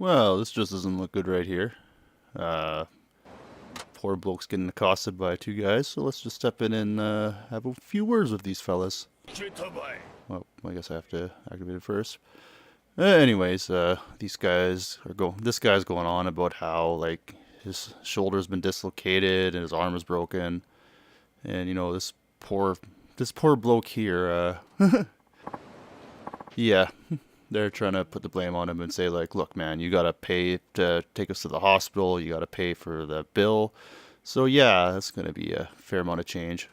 Well, this just doesn't look good right here. Uh, Poor bloke's getting accosted by two guys, so let's just step in and have a few words with these fellas. Well, I guess I have to activate it first. Anyways, these guys are this guy's going on about how, like, his shoulder's been dislocated and his arm is broken. And, you know, this poor bloke here, yeah, they're trying to put the blame on him and say, like, look, man, you gotta pay to take us to the hospital, you gotta pay for the bill. So yeah, that's gonna be a fair amount of change.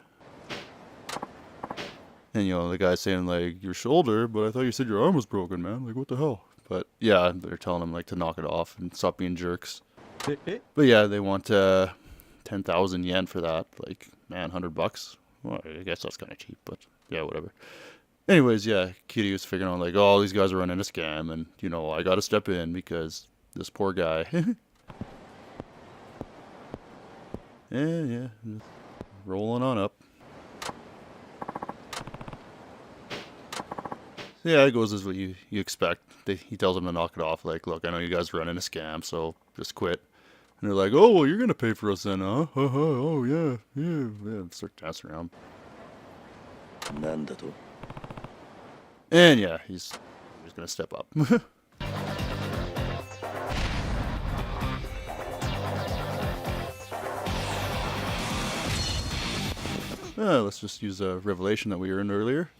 And, you know, the guy's saying, like, your shoulder, but I thought you said your arm was broken, man. Like, what the hell? But yeah, they're telling him, like, to knock it off and stop being jerks. But yeah, they want 10,000 yen for that. Like, man, $100. Well, I guess that's kind of cheap, but yeah, whatever. Anyways, yeah, Kiryu's figuring out, like, oh, these guys are running a scam, and, you know, I gotta step in because this poor guy. Yeah, just rolling on up. So yeah, it goes as what you expect. He tells them to knock it off, like, look, I know you guys are running a scam, so just quit. And they're like, oh, well, you're gonna pay for us then, huh? Oh, yeah. Start dancing around. And yeah, he's gonna step up. Let's just use a revelation that we earned earlier.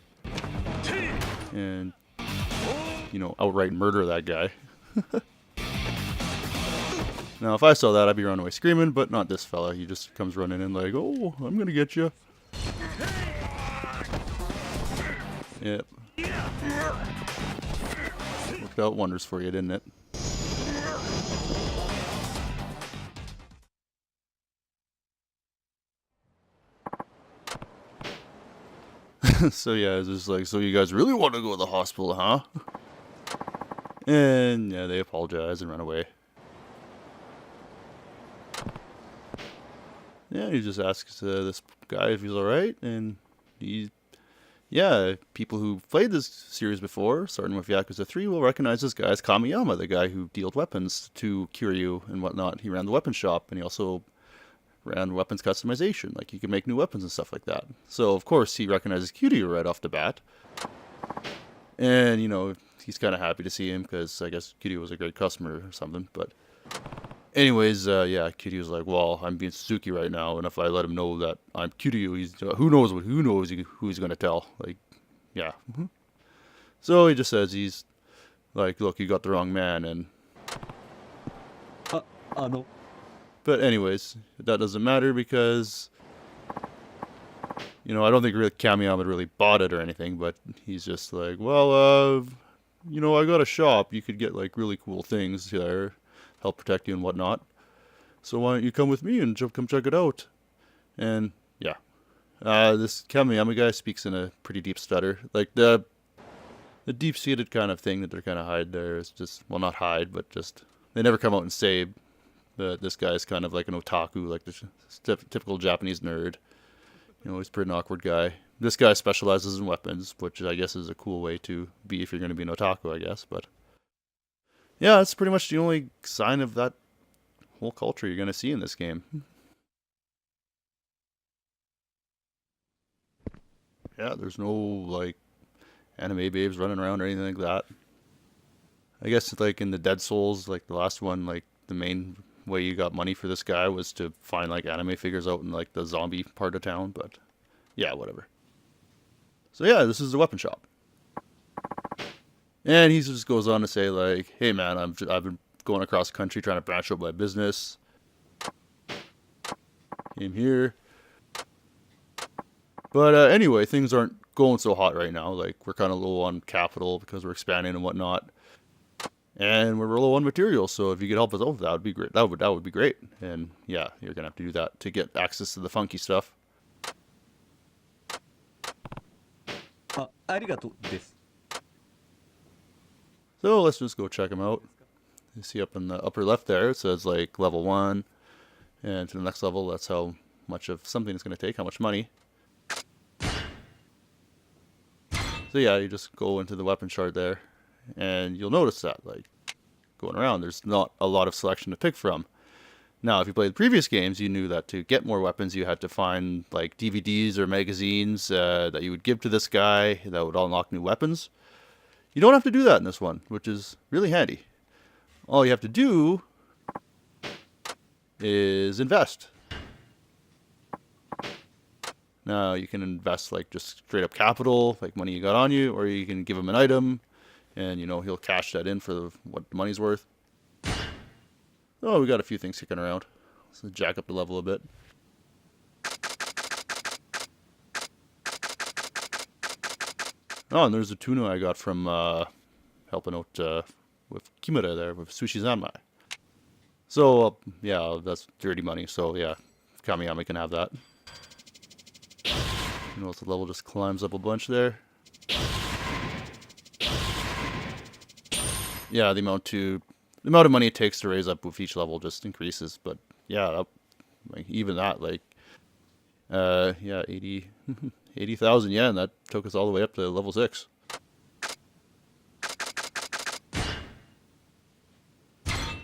And, you know, outright murder that guy. Now, if I saw that, I'd be running away screaming, but not this fella. He just comes running in like, oh, I'm gonna get you. Yep. Worked out wonders for you, didn't it? So yeah, it's just like, so you guys really want to go to the hospital, huh? And yeah, they apologize and run away. Yeah, he just asks this guy if he's alright, and yeah, people who played this series before, starting with Yakuza 3, will recognize this guy as Kamiyama, the guy who dealt weapons to Kiryu and whatnot. He ran the weapon shop, and he also ran weapons customization. Like, you can make new weapons and stuff like that. So, of course, he recognizes Kiryu right off the bat. And, you know, he's kind of happy to see him, because I guess Kiryu was a great customer or something, but... Anyways, yeah, Kiryu's like, well, I'm being Suzuki right now, and if I let him know that I'm Kiryu, he's who knows who he's gonna tell. Like, yeah. So he just says he's like, look, you got the wrong man, and. But anyways, that doesn't matter because, you know, I don't think really Kamiyama really bought it or anything, but he's just like, well, you know, I got a shop. You could get like really cool things there. Help protect you and whatnot. So why don't you come with me and come check it out? And yeah, this Kamiyama guy speaks in a pretty deep stutter. Like the deep-seated kind of thing that they're kind of hide there is just, well, not hide, but just they never come out and say that this guy's kind of like an otaku, like the typical Japanese nerd. You know, he's a pretty awkward guy. This guy specializes in weapons, which I guess is a cool way to be if you're going to be an otaku, I guess, but. Yeah, that's pretty much the only sign of that whole culture you're going to see in this game. Yeah, there's no, like, anime babes running around or anything like that. I guess, like, in the Dead Souls, like, the last one, like, the main way you got money for this guy was to find, like, anime figures out in, like, the zombie part of town, but, yeah, whatever. So, yeah, this is the weapon shop. And he just goes on to say, like, hey, man, I've been going across the country trying to branch out my business. Came here. But anyway, things aren't going so hot right now. Like, we're kind of low on capital because we're expanding and whatnot. And we're low on material, so if you could help us out with that, would be great. That would be great. And yeah, you're going to have to do that to get access to the funky stuff. So let's just go check them out. You see up in the upper left there, it says like level 1. And to the next level, that's how much of something it's going to take, how much money. So yeah, you just go into the weapon chart there. And you'll notice that, like, going around. There's not a lot of selection to pick from. Now, if you played the previous games, you knew that to get more weapons, you had to find like DVDs or magazines that you would give to this guy that would unlock new weapons. You don't have to do that in this one, which is really handy. All you have to do is invest. Now, you can invest like just straight up capital, like money you got on you, or you can give him an item, and he'll cash that in for what the money's worth. Oh, we got a few things kicking around. Let's jack up the level a bit. Oh, and there's a tuna I got from helping out with Kimura there, with Sushi Zanmai. So, yeah, that's dirty money, so yeah, Kamiyama can have that. The level just climbs up a bunch there. Yeah, the amount of money it takes to raise up with each level just increases, but yeah, even that, like, yeah, 80,000 yen, that took us all the way up to level 6.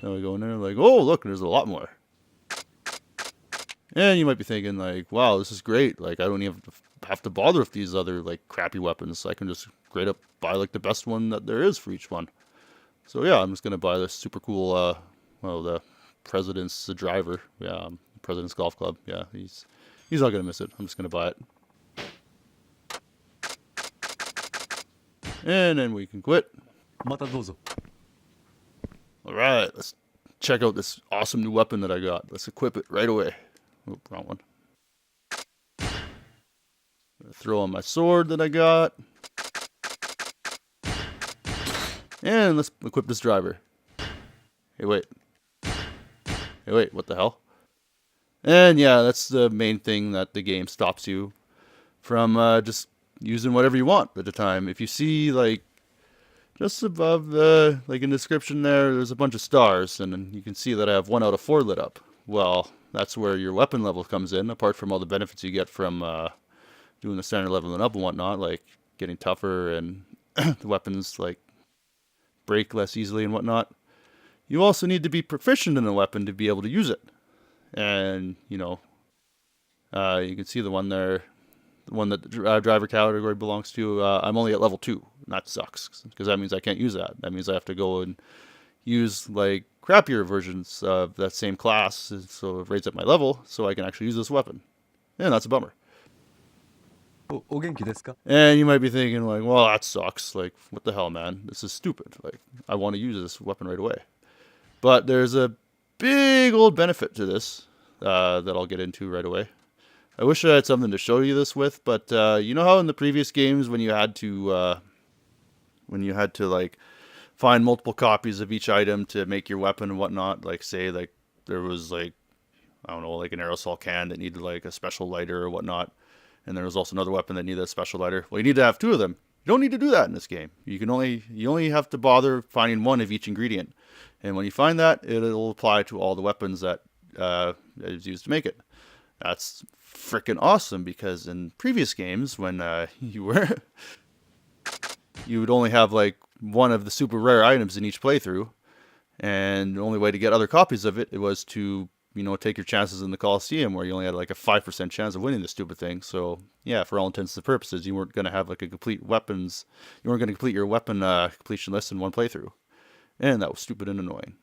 Now we go in there like, oh, look, there's a lot more. And you might be thinking like, wow, this is great. Like, I don't even have to bother with these other like crappy weapons. I can just straight up buy like the best one that there is for each one. So yeah, I'm just gonna buy this super cool, the President's driver. Yeah, President's Golf Club. Yeah, he's not gonna miss it. I'm just gonna buy it. And then we can quit. Alright, let's check out this awesome new weapon that I got. Let's equip it right away. Oh, wrong one. Throw on my sword that I got. And let's equip this driver. Hey, wait. What the hell? And yeah, that's the main thing that the game stops you from just using whatever you want at the time. If you see, like, just above the, like, in the description there's a bunch of stars, and then you can see that I have 1 out of 4 lit up. Well, that's where your weapon level comes in, apart from all the benefits you get from doing the standard leveling up and whatnot, like getting tougher and the weapons, like, break less easily and whatnot. You also need to be proficient in a weapon to be able to use it. And, you can see the one there, the one that the driver category belongs to. I'm only at level 2. And that sucks, because that means I can't use that. That means I have to go and use, like, crappier versions of that same class, so it raises up my level, so I can actually use this weapon. And that's a bummer. And you might be thinking, like, well, that sucks. Like, what the hell, man? This is stupid. Like, I want to use this weapon right away. But there's a big old benefit to this that I'll get into right away. I wish I had something to show you this with, but you know how in the previous games when you had to like find multiple copies of each item to make your weapon and whatnot, like say like there was like, I don't know, like an aerosol can that needed like a special lighter or whatnot, and there was also another weapon that needed a special lighter. Well, you need to have 2 of them. You don't need to do that in this game. You only have to bother finding 1 of each ingredient, and when you find that, it'll apply to all the weapons that is used to make it. That's freaking awesome, because in previous games when you would only have like 1 of the super rare items in each playthrough, and the only way to get other copies of it was to take your chances in the Coliseum, where you only had like a 5% chance of winning this stupid thing. So yeah, for all intents and purposes, you weren't going to have like you weren't going to complete your weapon completion list in 1 playthrough, and that was stupid and annoying.